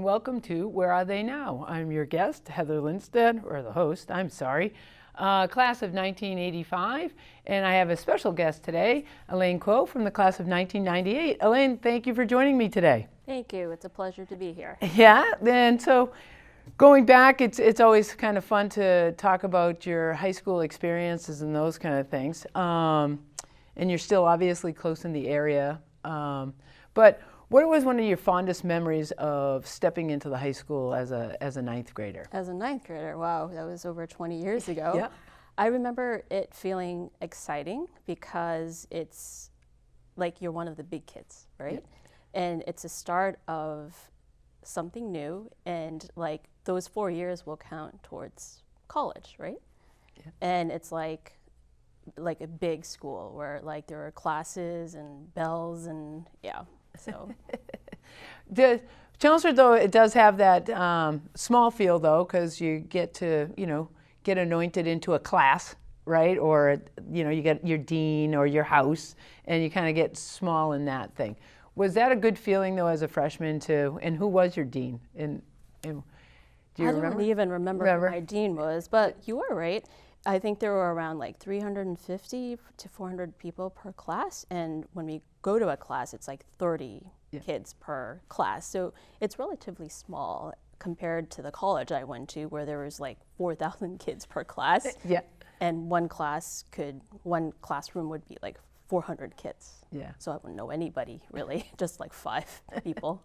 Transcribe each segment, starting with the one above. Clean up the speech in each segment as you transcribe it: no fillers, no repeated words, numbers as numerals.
and welcome to Where Are They Now? I'm your guest, Heather Lindstedt, or the host, I'm sorry, class of 1985, and I have a special guest today, Elaine from the class of 1998. Elaine, thank you for joining me today. Thank you. It's a pleasure to be here. Yeah, and so going back, it's always kind of fun to talk about your high school experiences and those kind of things. And you're still obviously close in the area, but what was one of your fondest memories of stepping into the high school as a ninth grader? As a ninth grader, wow, that was over 20 years ago. Yeah. I remember it feeling exciting because it's like you're one of the big kids, right? Yeah. And it's a start of something new, and like those 4 years will count towards college, right? Yeah. And it's like a big school where like there are classes and bells and yeah. So, Chelmsford, though, it does have that small feel, though, because you get to, get anointed into a class, right? Or, you get your dean or your house, and you kind of get small in that thing. Was that a good feeling, though, as a freshman, too? And who was your dean? And do you remember? I don't even remember who my dean was, but you were right. I think there were around like 350 to 400 people per class, and when we go to a class, it's like 30 kids per class. So it's relatively small compared to the college I went to, where there was like 4,000 kids per class. Yeah. And one classroom would be like 400 kids. Yeah. So I wouldn't know anybody really, just like 5 people.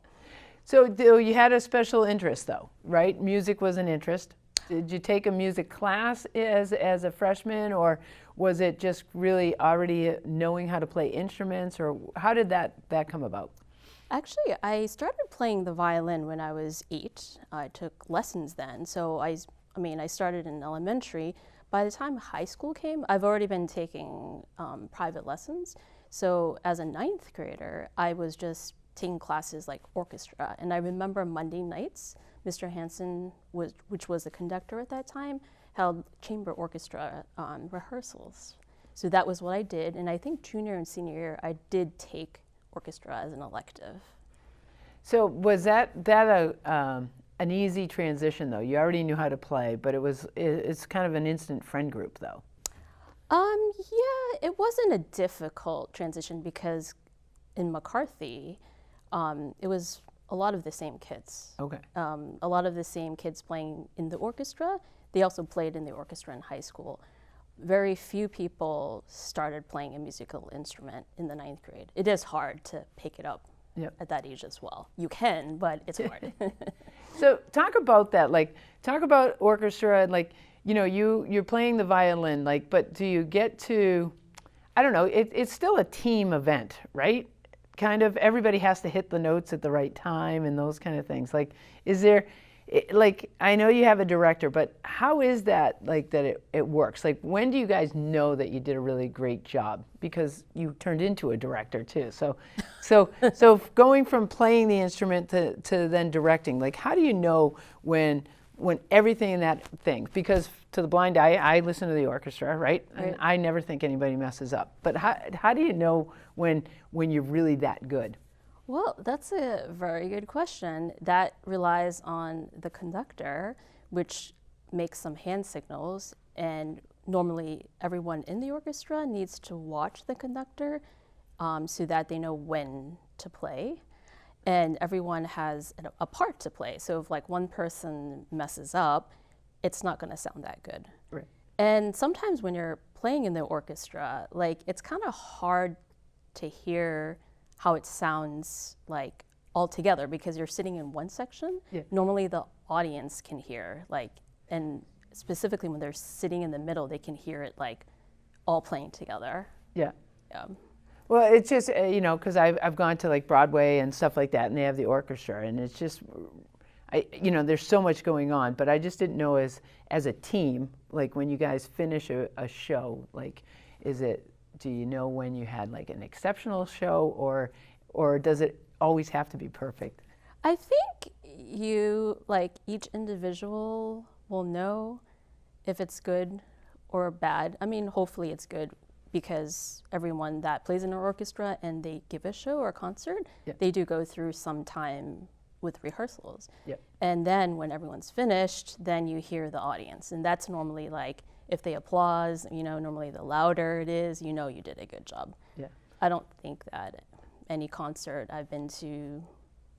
So you had a special interest, though, right? Music was an interest. Did you take a music class as a freshman, or was it just really already knowing how to play instruments, or how did that come about? Actually, I started playing the violin when I was 8. I took lessons then, so I started in elementary. By the time high school came, I've already been taking private lessons. So as a ninth grader, I was just taking classes like orchestra, and I remember Monday nights, Mr. Hansen, which was the conductor at that time, held chamber orchestra rehearsals. So that was what I did, and I think junior and senior year, I did take orchestra as an elective. So was that an easy transition, though? You already knew how to play, but it's kind of an instant friend group, though. Yeah, it wasn't a difficult transition because in McCarthy, it was a lot of the same kids. Okay. A lot of the same kids playing in the orchestra. They also played in the orchestra in high school. Very few people started playing a musical instrument in the ninth grade. It is hard to pick it up at that age as well. You can, but it's hard. So talk about that. Talk about orchestra. You're playing the violin. But do you get to? I don't know. It's still a team event, right? Kind of everybody has to hit the notes at the right time and those kind of things. Is there, I know you have a director, but how is that, that it works? When do you guys know that you did a really great job? Because you turned into a director too. So going from playing the instrument to then directing, how do you know when everything in that thing, because to the blind eye, I listen to the orchestra, right? And I never think anybody messes up. But how do you know when you're really that good? Well, that's a very good question. That relies on the conductor, which makes some hand signals, and normally everyone in the orchestra needs to watch the conductor so that they know when to play. And everyone has a part to play. So if one person messes up, it's not going to sound that good. Right. And sometimes when you're playing in the orchestra, it's kind of hard to hear how it sounds all together because you're sitting in one section. Yeah. Normally the audience can hear, and specifically when they're sitting in the middle, they can hear it all playing together. Yeah. Yeah. Well, it's just, because I've gone to Broadway and stuff like that, and they have the orchestra, and it's just, there's so much going on, but I just didn't know as a team, when you guys finish a show, do you know when you had an exceptional show, or does it always have to be perfect? I think you, each individual will know if it's good or bad. I mean, hopefully it's good, because everyone that plays in an orchestra and they give a show or a concert, they do go through some time with rehearsals. Yep. And then when everyone's finished, then you hear the audience. And that's normally like, if they applause, normally the louder it is, you did a good job. Yeah. I don't think that any concert I've been to,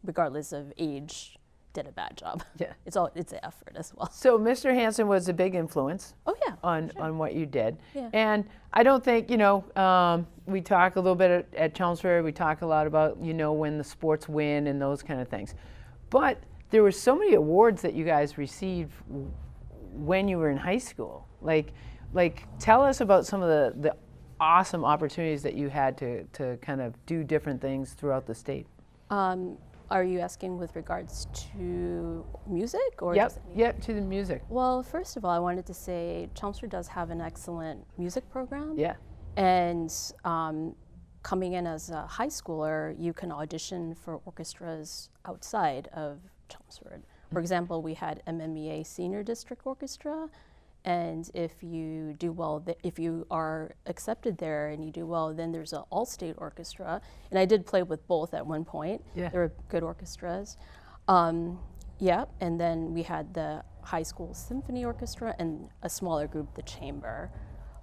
regardless of age, did a bad job. Yeah. It's an effort as well. So Mr. Hansen was a big influence. Oh yeah. On what you did. Yeah. And I don't think, we talk a little bit at Chelmsford, we talk a lot about, when the sports win and those kind of things. But there were so many awards that you guys received when you were in high school. Like tell us about some of the awesome opportunities that you had to kind of do different things throughout the state. Are you asking with regards to music or Yep, just yep, to the music. Well, first of all, I wanted to say Chelmsford does have an excellent music program. Yeah. And coming in as a high schooler, you can audition for orchestras outside of Chelmsford. For example, we had MMEA Senior District Orchestra, and if you do well, if you are accepted there and you do well, then there's an all-state orchestra. And I did play with both at one point. Yeah. They were good orchestras. Yeah, and then we had the high school symphony orchestra and a smaller group, the chamber.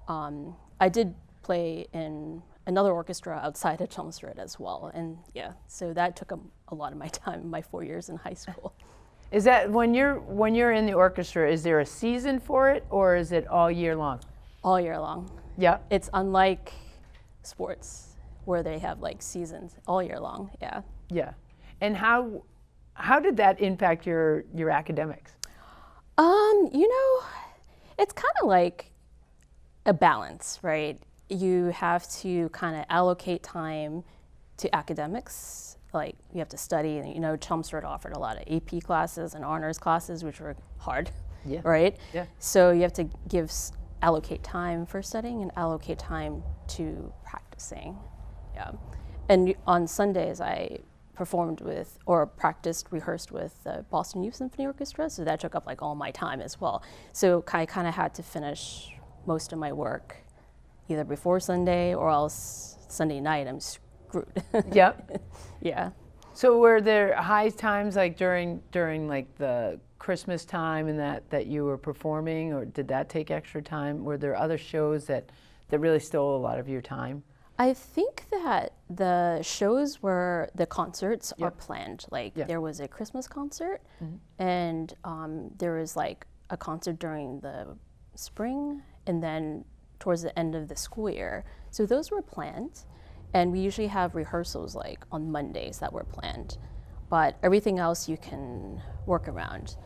I did play in another orchestra outside of Chelmsford as well, and yeah, so that took a lot of my time, my 4 years in high school. Is that when you're in the orchestra, is there a season for it or is it all year long? All year long. Yeah. It's unlike sports where they have like seasons all year long. Yeah. Yeah. And how did that impact your academics? It's kind of like a balance, right? You have to kind of allocate time to academics. Like you have to study, and Chelmsford offered a lot of AP classes and honors classes, which were hard, Yeah. right? Yeah. So you have to allocate time for studying and allocate time to practicing. Yeah. And on Sundays, I performed with or rehearsed with the Boston Youth Symphony Orchestra, so that took up like all my time as well. So I kind of had to finish most of my work either before Sunday or else Sunday night I'm screwed. Yep. Yeah. So were there high times like during like the Christmas time and that you were performing, or did that take extra time? Were there other shows that really stole a lot of your time? I think that the shows where the concerts are planned, like there was a Christmas concert, and there was like a concert during the spring, and then towards the end of the school year. So those were planned, and we usually have rehearsals like on Mondays that were planned, but everything else you can work around.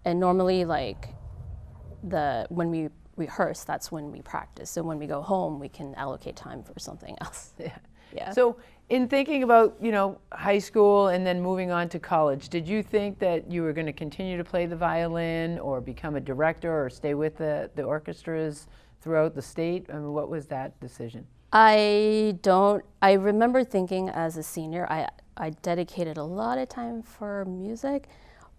And normally like when we rehearse, that's when we practice. So when we go home, we can allocate time for something else. Yeah. Yeah. So in thinking about, high school and then moving on to college, did you think that you were going to continue to play the violin or become a director or stay with the orchestras throughout the state? I mean, what was that decision? I remember thinking as a senior, I dedicated a lot of time for music,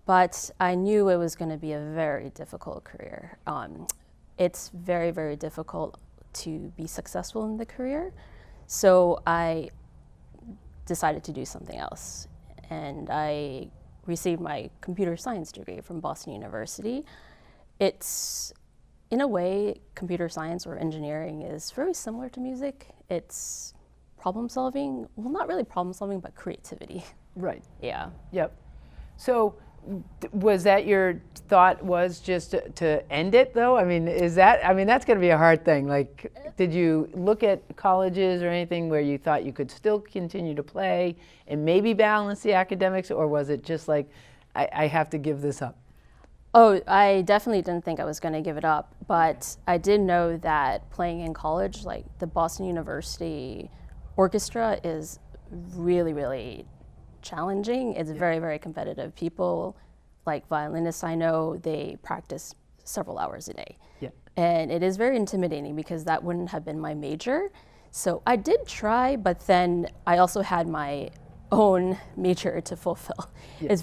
but I knew it was going to be a very difficult career. It's very, very difficult to be successful in the career. So I decided to do something else. And I received my computer science degree from Boston University. It's, in a way, computer science or engineering is very similar to music. It's problem solving, well, not really problem solving, but creativity. Right. Yeah. Yep. So was that your thought, was just to end it though? I mean, that's going to be a hard thing. Like, did you look at colleges or anything where you thought you could still continue to play and maybe balance the academics, or was it just like, I have to give this up? Oh, I definitely didn't think I was going to give it up, but I did know that playing in college, like the Boston University Orchestra is really, really challenging. It's very, very competitive. People, like violinists I know, they practice several hours a day. Yeah. And it is very intimidating because that wouldn't have been my major. So I did try, but then I also had my own major to fulfill. Yeah.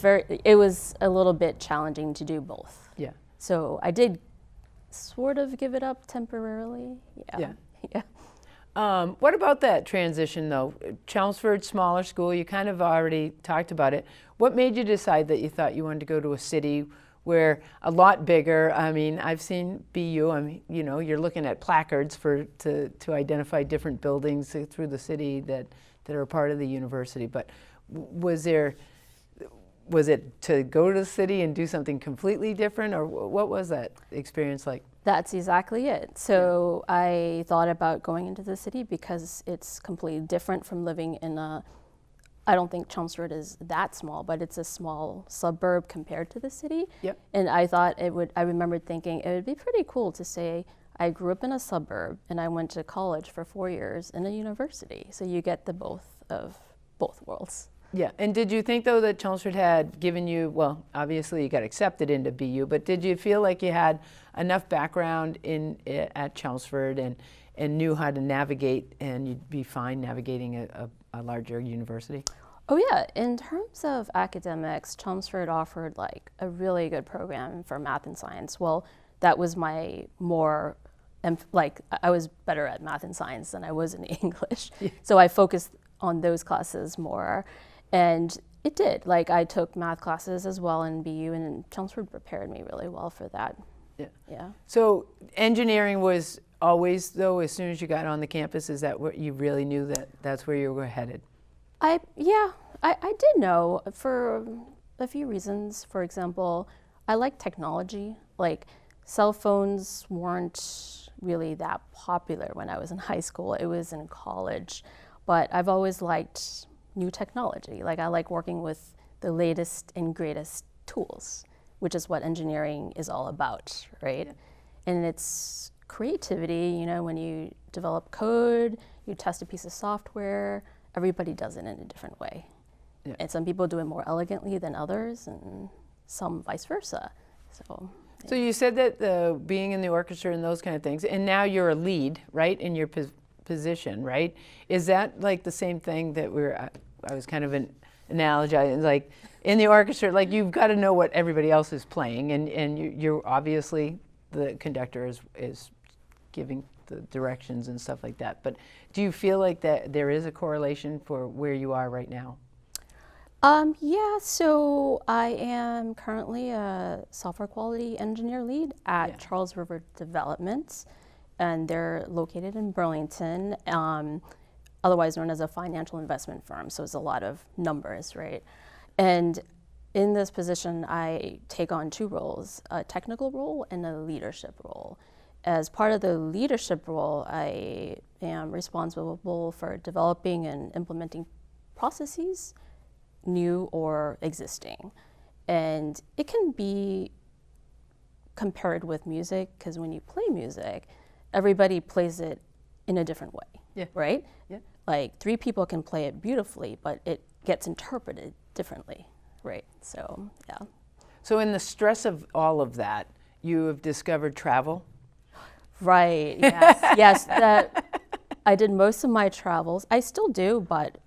It was a little bit challenging to do both. Yeah. So I did sort of give it up temporarily. Yeah. Yeah. Yeah. What about that transition though? Chelmsford, smaller school, you kind of already talked about it. What made you decide that you thought you wanted to go to a city where a lot bigger? I mean, I've seen BU, I mean, you know, you're looking at placards to identify different buildings through the city that are a part of the university. But was it to go to the city and do something completely different, or what was that experience like? That's exactly it. So I thought about going into the city because it's completely different from living in I don't think Chelmsford is that small, but it's a small suburb compared to the city. Yep. And I thought I remembered thinking it would be pretty cool to say I grew up in a suburb and I went to college for 4 years in a university. So you get the both of both worlds. Yeah, and did you think though that Chelmsford had given you, well, obviously you got accepted into BU, but did you feel like you had enough background at Chelmsford and knew how to navigate, and you'd be fine navigating a larger university? Oh yeah, in terms of academics, Chelmsford offered like a really good program for math and science. Well, that was my more, like I was better at math and science than I was in English. Yeah. So I focused on those classes more. And it did. Like I took math classes as well in BU, and Chelmsford prepared me really well for that. Yeah. Yeah. So engineering was always, though, as soon as you got on the campus, is that what you really knew that that's where you were headed? I did know for a few reasons. For example, I like technology. Like cell phones weren't really that popular when I was in high school. It was in college. But I've always liked new technology. Like I like working with the latest and greatest tools, which is what engineering is all about, right? Yeah. And it's creativity, you know, when you develop code, you test a piece of software, everybody does it in a different way. Yeah. And some people do it more elegantly than others, and some vice versa. So you said that being in the orchestra and those kind of things, and now you're a lead, right, in your position, right? Is that like the same thing that I was kind of analogizing, like in the orchestra, like you've got to know what everybody else is playing, and you're obviously the conductor is giving the directions and stuff like that. But do you feel like that there is a correlation for where you are right now? Yeah, so I am currently a software quality engineer lead at Charles River Development, and they're located in Burlington, otherwise known as a financial investment firm. So it's a lot of numbers, right? And in this position, I take on two roles, a technical role and a leadership role. As part of the leadership role, I am responsible for developing and implementing processes, new or existing. And it can be compared with music, because when you play music, everybody plays it in a different way, right? Yeah. Like 3 people can play it beautifully, but it gets interpreted differently, right? So, yeah. So in the stress of all of that, you have discovered travel? Right, yes, yes. I did most of my travels. I still do, but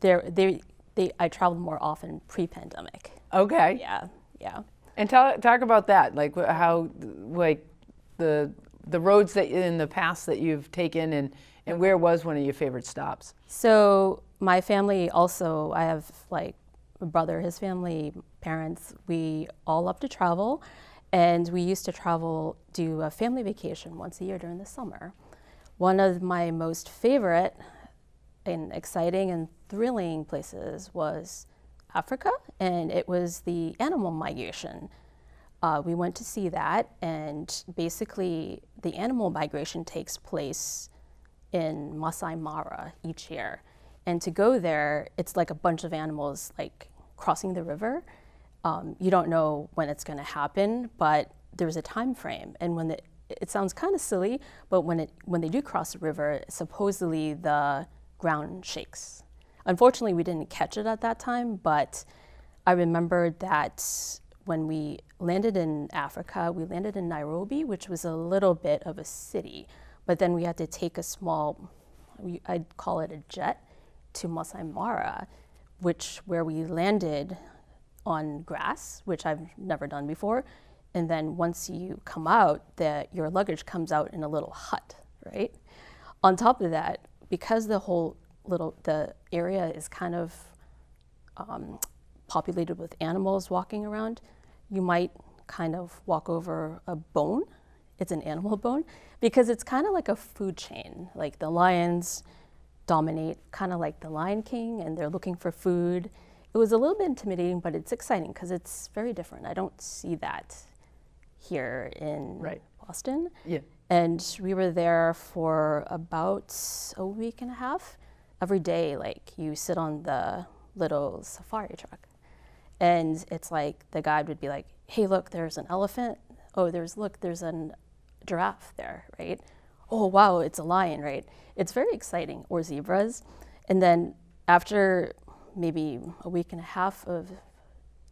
I traveled more often pre-pandemic. Okay. Yeah, yeah. And talk about that, like how, like the roads that in the past that you've taken, and where was one of your favorite stops? So my family also, I have like a brother, his family, parents, we all love to travel, and we used to travel, do a family vacation once a year during the summer. One of my most favorite and exciting and thrilling places was Africa, and it was the animal migration. We went to see that, and basically the animal migration takes place in Masai Mara each year. And to go there, it's like a bunch of animals like crossing the river. You don't know when it's going to happen, but there's a time frame. And when it sounds kind of silly, but when they do cross the river, supposedly the ground shakes. Unfortunately, we didn't catch it at that time, but I remembered that when we landed in Africa, we landed in Nairobi, which was a little bit of a city, but then we had to take a small, I'd call it a jet, to Masai Mara, where we landed on grass, which I've never done before. And then once you come out, your luggage comes out in a little hut, right? on top of that, because the area is kind of populated with animals walking around, you might kind of walk over a bone. It's an animal bone because it's kind of like a food chain. Like the lions dominate, kind of like the Lion King, and they're looking for food. It was a little bit intimidating, but it's exciting because it's very different. I don't see that here in Boston. Yeah. And we were there for about a week and a half. Every day, like you sit on the little safari truck, and it's like the guide would be like, "Hey, look, there's an elephant. Oh, there's a giraffe there, right? Oh, wow, it's a lion, right?" It's very exciting, or zebras. And then after maybe a week and a half of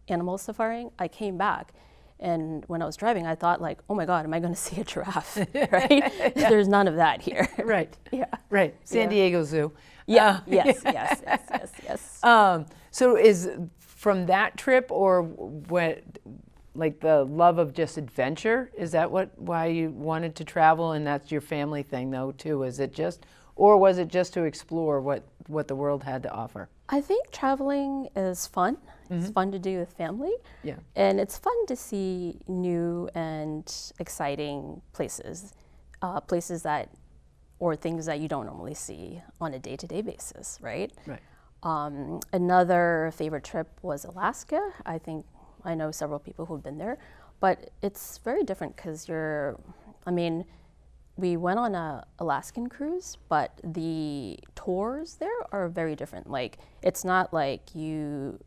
animal safaring, I came back. And when I was driving, I thought like, oh my God, am I going to see a giraffe, right? There's none of that here. Right. Yeah. Right. San Diego Zoo. Yeah. Yes. So is from that trip or what, like the love of just adventure, is that why you wanted to travel, and that's your family thing though too? Is it just, or was it just to explore what the world had to offer? I think traveling is fun. It's fun to do with family. Yeah. And it's fun to see new and exciting places, places that, or things that you don't normally see on a day-to-day basis, right? Right. Another favorite trip was Alaska. I know several people who've been there, but it's very different because we went on a Alaskan cruise, but the tours there are very different. Like, it's not like you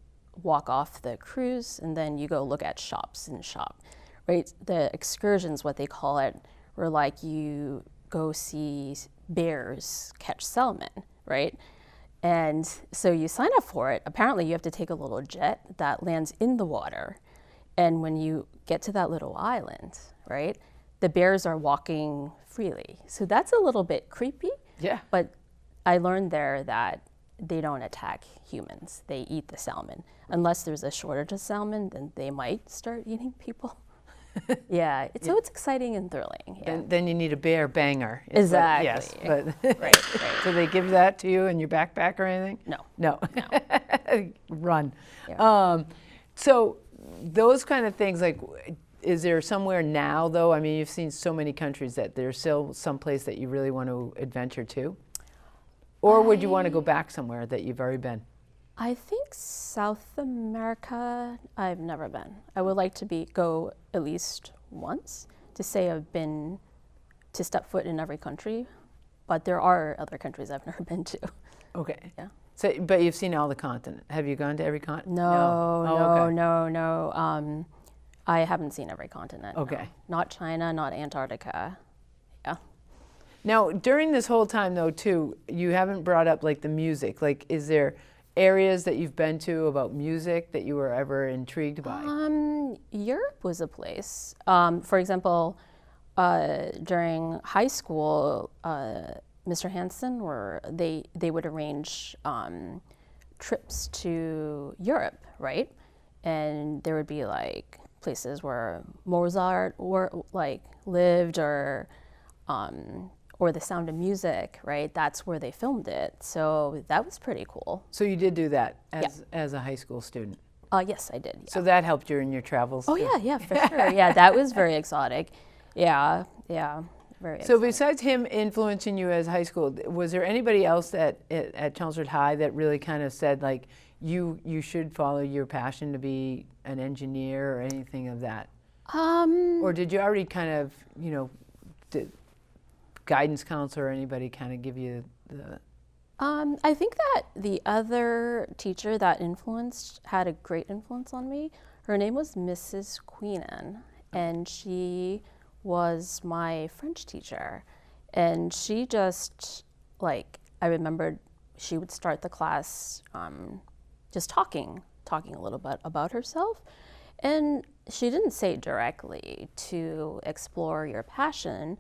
walk off the cruise and then you go look at shops and shop, right? The excursions, what they call it, were like you go see bears catch salmon, right? And so you sign up for it. Apparently you have to take a little jet that lands in the water. And when you get to that little island, right, the bears are walking freely. So that's a little bit creepy. Yeah. But I learned there that they don't attack humans. They eat the salmon. Unless there's a shortage of salmon, then they might start eating people. Yeah. So it's exciting and thrilling. Yeah. Then you need a bear banger. Exactly. Yes. But Right. do they give that to you in your backpack or anything? No. Run. Yeah. So those kind of things, like, is there somewhere now though? I mean, you've seen so many countries that there's still some place that you really want to adventure to? Or would you want to go back somewhere that you've already been? I think South America, I've never been. I would like to go at least once to say to step foot in every country, but there are other countries I've never been to. Okay. Yeah. So, but you've seen all the continent. Have you gone to every continent? No. I haven't seen every continent. Okay. No. Not China, not Antarctica. Yeah. Now, during this whole time though too, you haven't brought up like the music. Like, is there areas that you've been to about music that you were ever intrigued by? Europe was a place. For example, during high school, Mr. Hansen, they would arrange trips to Europe, right? And there would be like places where Mozart lived, or The Sound of Music, right? That's where they filmed it. So that was pretty cool. So you did do that as a high school student? Yes, I did. Yeah. So that helped you in your travels? Oh, yeah, for sure. Yeah, that was very exotic. Yeah, very exotic. So besides him influencing you as high school, was there anybody else at Chelmsford High that really kind of said, like, you should follow your passion to be an engineer or anything of that? Or did you already kind of, did guidance counselor or anybody kind of give you the... I think that the other teacher that had a great influence on me, her name was Mrs. Queenan, and she was my French teacher. And she just, I remembered she would start the class just talking a little bit about herself. And she didn't say directly to explore your passion,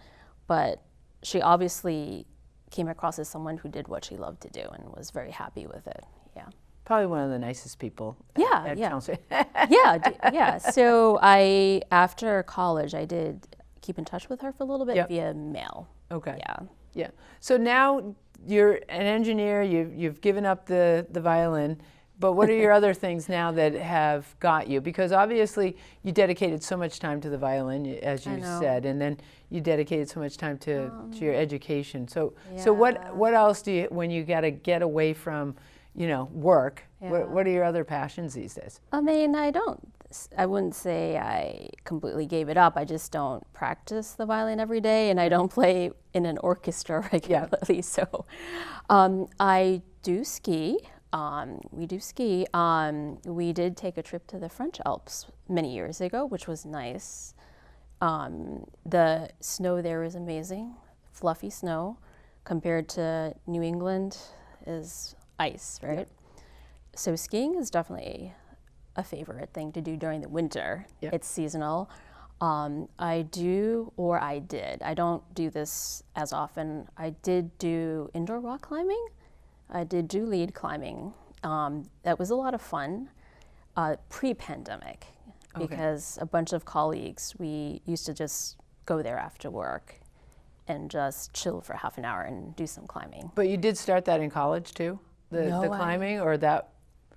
but she obviously came across as someone who did what she loved to do and was very happy with it. Yeah. Probably one of the nicest people at Chelmsford. Yeah. So after college, I did keep in touch with her for a little bit via mail. Okay. Yeah. Yeah. So now you're an engineer. You've given up the violin, but what are your other things now that have got you? Because obviously you dedicated so much time to the violin, as I you know. said, and then you dedicated so much time to your education. So Yeah. so what else do you, when you got to get away from, work? Yeah. What are your other passions these days? I mean, I wouldn't say I completely gave it up. I just don't practice the violin every day, and I don't play in an orchestra regularly. So I do ski. We do ski. We did take a trip to the French Alps many years ago, which was nice. The snow there is amazing, fluffy snow, compared to New England is ice, right? Yep. So skiing is definitely a favorite thing to do during the winter. Yep. It's seasonal. I did. I don't do this as often. I did do indoor rock climbing. I did do lead climbing. That was a lot of fun pre-pandemic because a bunch of colleagues, we used to just go there after work and just chill for half an hour and do some climbing. But you did start that in college too, the climbing, or that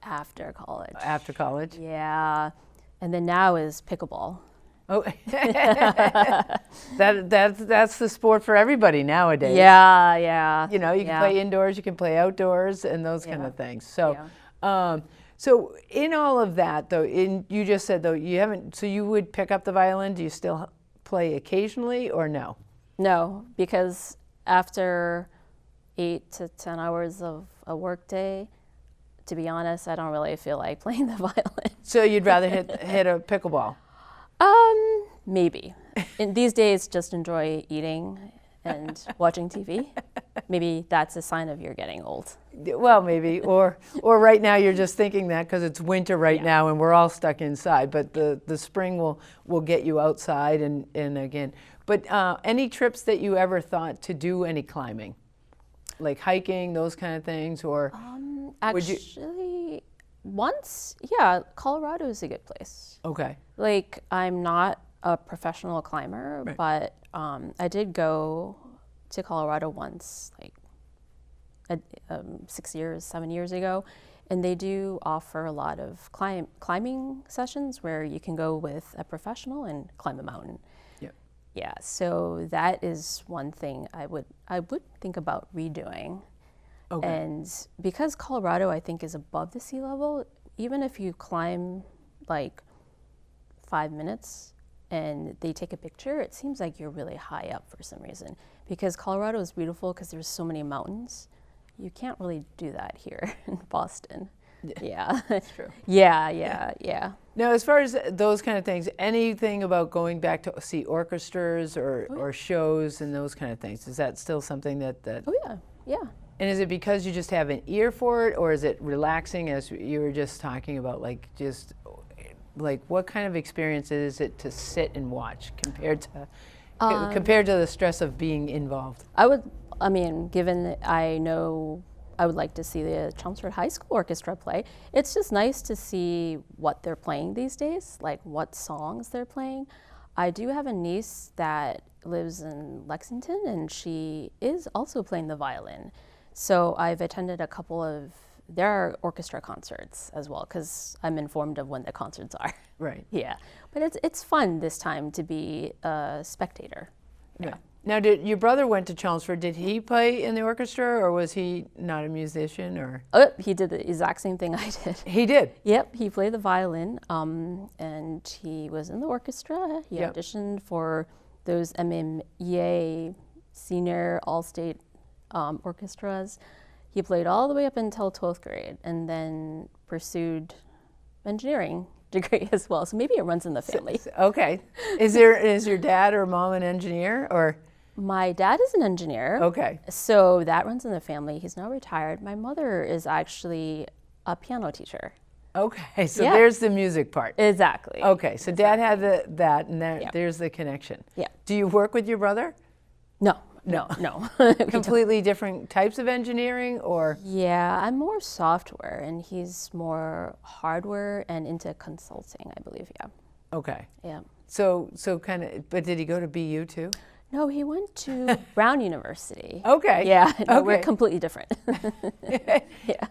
After college. after college? Yeah. And then now is pickleball. Oh, that's the sport for everybody nowadays. Yeah. You can play indoors, you can play outdoors, and those kind of things. So, so in all of that, though, you just said though you haven't. So you would pick up the violin. Do you still play occasionally, or no? No, because after 8 to 10 hours of a work day, to be honest, I don't really feel like playing the violin. So you'd rather hit a pickleball? Maybe. In these days, just enjoy eating and watching TV. Maybe that's a sign of you're getting old. Well, maybe, or right now you're just thinking that because it's winter right now and we're all stuck inside. But the spring will get you outside and again. But any trips that you ever thought to do any climbing, like hiking, those kind of things, or actually, once, yeah, Colorado is a good place. Okay. Like, I'm not a professional climber, Right. but I did go to Colorado once, like 7 years ago, and they do offer a lot of climbing sessions where you can go with a professional and climb a mountain. Yep. Yeah, so that is one thing I would think about redoing. Okay. And because Colorado, I think, is above the sea level, even if you climb like 5 minutes and they take a picture, it seems like you're really high up for some reason. Because Colorado is beautiful because there's so many mountains. You can't really do that here in Boston. Yeah. That's true. Yeah. Now, as far as those kind of things, anything about going back to see orchestras or shows and those kind of things, is that still something that? Oh, yeah. And is it because you just have an ear for it, or is it relaxing, as you were just talking about, like what kind of experience is it to sit and watch compared to the stress of being involved? Given that I know I would like to see the Chelmsford High School Orchestra play, it's just nice to see what they're playing these days, like what songs they're playing. I do have a niece that lives in Lexington, and she is also playing the violin. So I've attended a couple of their orchestra concerts as well, because I'm informed of when the concerts are. Right. Yeah, but it's fun this time to be a spectator. Yeah. Now, your brother went to Chelmsford. Did he play in the orchestra, or was he not a musician? Or He did the exact same thing I did. he did. Yep, he played the violin, and he was in the orchestra. He auditioned for those MMEA senior all-state orchestras. He played all the way up until 12th grade, and then pursued engineering degree as well. So maybe it runs in the family. Okay. Is your dad or mom an engineer, or? My dad is an engineer. Okay. So that runs in the family. He's now retired. My mother is actually a piano teacher. Okay, so there's the music part. Exactly. Okay, so Dad had that, and there's the connection. Yeah. Do you work with your brother? No. Completely different types of engineering, or? Yeah, I'm more software, and he's more hardware and into consulting, I believe. Yeah. Okay. Yeah. So kind of, but did he go to BU too? No, he went to Brown University. Okay. Yeah, no, we're Okay. completely different. Yeah.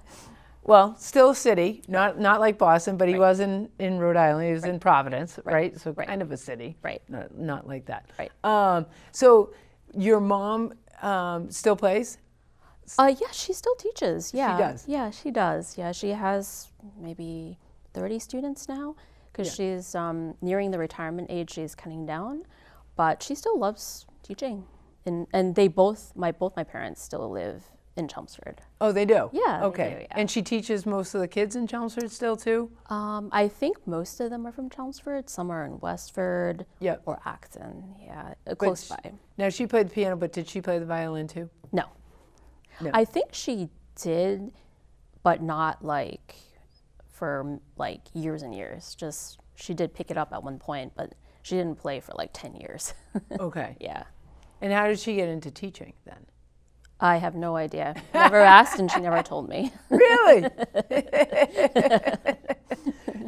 Well, still a city, not like Boston, but he was in Rhode Island. He was in Providence, right? So kind of a city. Right. Not like that. Right. So your mom still plays? Yeah, she still teaches. Yeah. does? Yeah, she does. Yeah, she has maybe 30 students now because she's nearing the retirement age. She's cutting down, but she still loves teaching. And they both my parents still live in Chelmsford. Oh, they do? Yeah, they Okay. do, yeah. And she teaches most of the kids in Chelmsford still too? I think most of them are from Chelmsford. Some are in Westford Yep. or Acton. Yeah, close by. Now she played the piano, but did she play the violin too? No. No. I think she did, but not like for like years and years. Just she did pick it up at one point, but she didn't play for like 10 years. Okay. Yeah. And how did she get into teaching then? I have no idea. Never asked and she never told me. Really?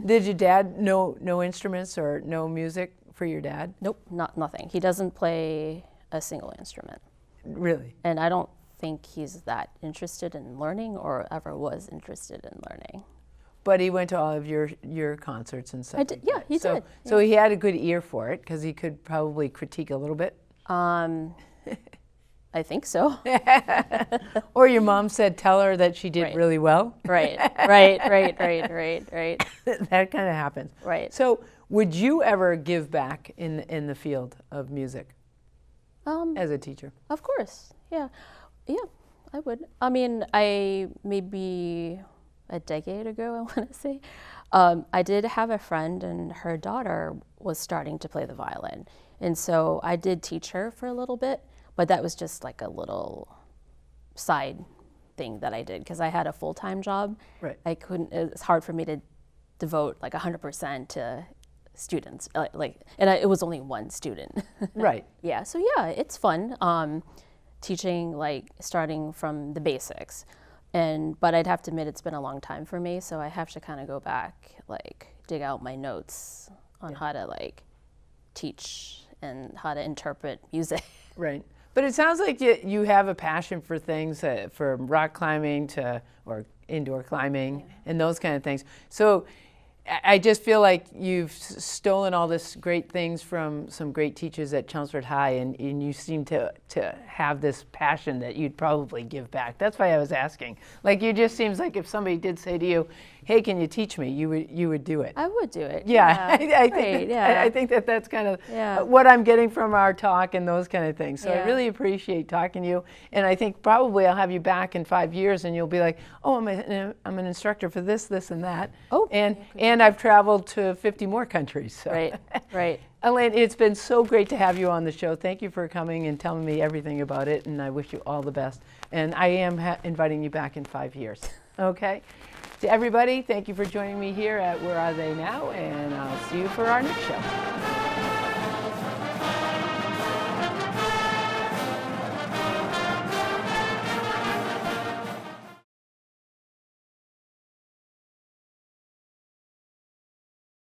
Did your dad know instruments or know music for your dad? Nope, nothing. He doesn't play a single instrument. Really? And I don't think he's that interested in learning or ever was interested in learning. But he went to all of your concerts and stuff. I did, yeah, he did. So he had a good ear for it because he could probably critique a little bit. I think so. Or your mom said, tell her that she did Right. really well. Right. That kind of happens. Right. So would you ever give back in the field of music as a teacher? Of course. Yeah, I would. I mean, I maybe a decade ago, I want to say, I did have a friend and her daughter was starting to play the violin. And so I did teach her for a little bit, but that was just like a little side thing that I did because I had a full-time job. Right. I couldn't, it's hard for me to devote like 100% to students. It was only one student. Right. Yeah, so yeah, it's fun teaching, like starting from the basics. But I'd have to admit it's been a long time for me, so I have to kind of go back, like dig out my notes on how to like teach and how to interpret music. Right. But it sounds like you have a passion for things, from rock climbing or indoor climbing and those kind of things. So I just feel like you've stolen all this great things from some great teachers at Chelmsford High, and you seem to have this passion that you'd probably give back. That's why I was asking. Like, you just seems like if somebody did say to you, hey, can you teach me? You would do it. I would do it. Yeah, Yeah. I think that's kind of what I'm getting from our talk and those kind of things. So I really appreciate talking to you, and I think probably I'll have you back in 5 years, and you'll be like, oh, I'm an instructor for this, and that. Oh, and I've traveled to 50 more countries. So. Right. Elaine, it's been so great to have you on the show. Thank you for coming and telling me everything about it, and I wish you all the best. And I am inviting you back in 5 years. Okay? To everybody, thank you for joining me here at Where Are They Now? And I'll see you for our next show.